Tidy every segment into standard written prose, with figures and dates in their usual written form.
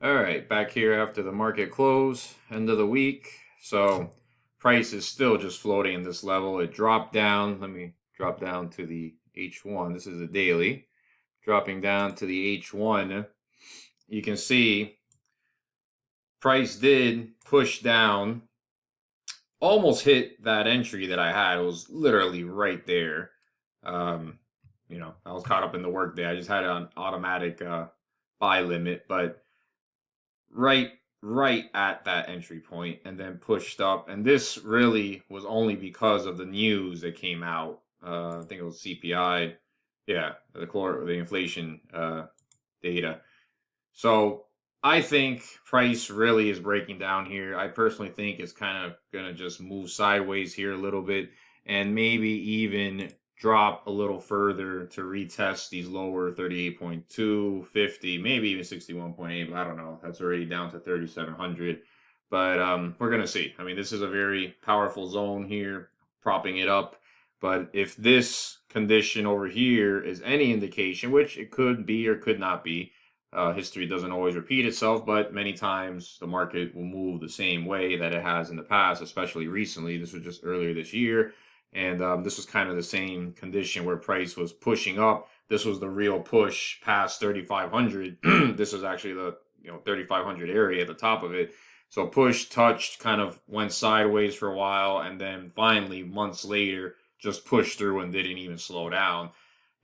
All right, back here after the market close, end of the week. So price is still just floating in this level. It dropped down. Let me drop down to the H1. This is a daily. Dropping down to the H1, you can see price did push down, almost hit that entry that I had. It was literally right there. Um, I was caught up in the workday. I just had it on automatic buy limit, but right right at that entry point and then pushed up, and this really was only because of the news that came out. I think it was CPI, yeah, the inflation data. So I think price really is breaking down here. I personally think it's kind of gonna just move sideways here a little bit and maybe even drop a little further to retest these lower 38.2, 50, maybe even 61.8. But I don't know. That's already down to 3,700. But we're gonna see. I mean, this is a very powerful zone here, propping it up. But if this condition over here is any indication, which it could be or could not be, history doesn't always repeat itself, but many times the market will move the same way that it has in the past, especially recently. This was just earlier this year. And this was kind of the same condition where price was pushing up. This was the real push past 3,500. This is actually the 3,500 area at the top of it. So push, touched, kind of went sideways for a while, and then finally months later just pushed through and didn't even slow down.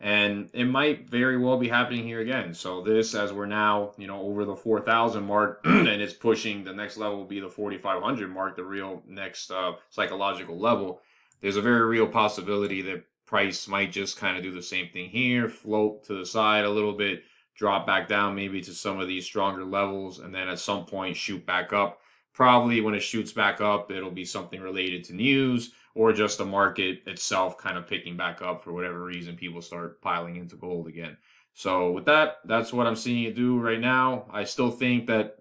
And it might very well be happening here again. So this, as we're now, over the 4,000 mark, and it's pushing, the next level will be the 4,500 mark, the real next psychological level. There's a very real possibility that price might just kind of do the same thing here, float to the side a little bit, drop back down maybe to some of these stronger levels, and then at some point shoot back up. Probably when it shoots back up, it'll be something related to news or just the market itself kind of picking back up for whatever reason. People start piling into gold again. So with that, that's what I'm seeing it do right now. I still think that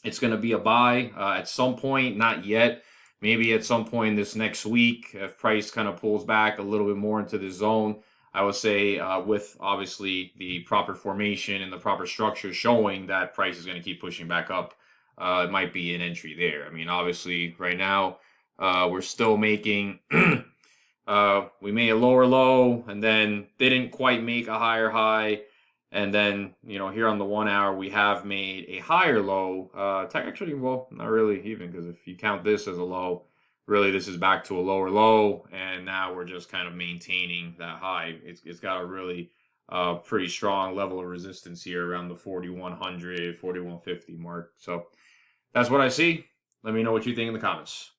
it's going to be a buy at some point, not yet. Maybe at some point this next week, if price kind of pulls back a little bit more into the zone, I would say with obviously the proper formation and the proper structure showing that price is going to keep pushing back up, it might be an entry there. I mean, obviously right now we're still making, we made a lower low and then didn't quite make a higher high. And then, here on the 1 hour, we have made a higher low. Actually, well, not really even, because if you count this as a low, really this is back to a lower low. And now we're just kind of maintaining that high. It's got a really pretty strong level of resistance here around the 4,100, 4,150 mark. So that's what I see. Let me know what you think in the comments.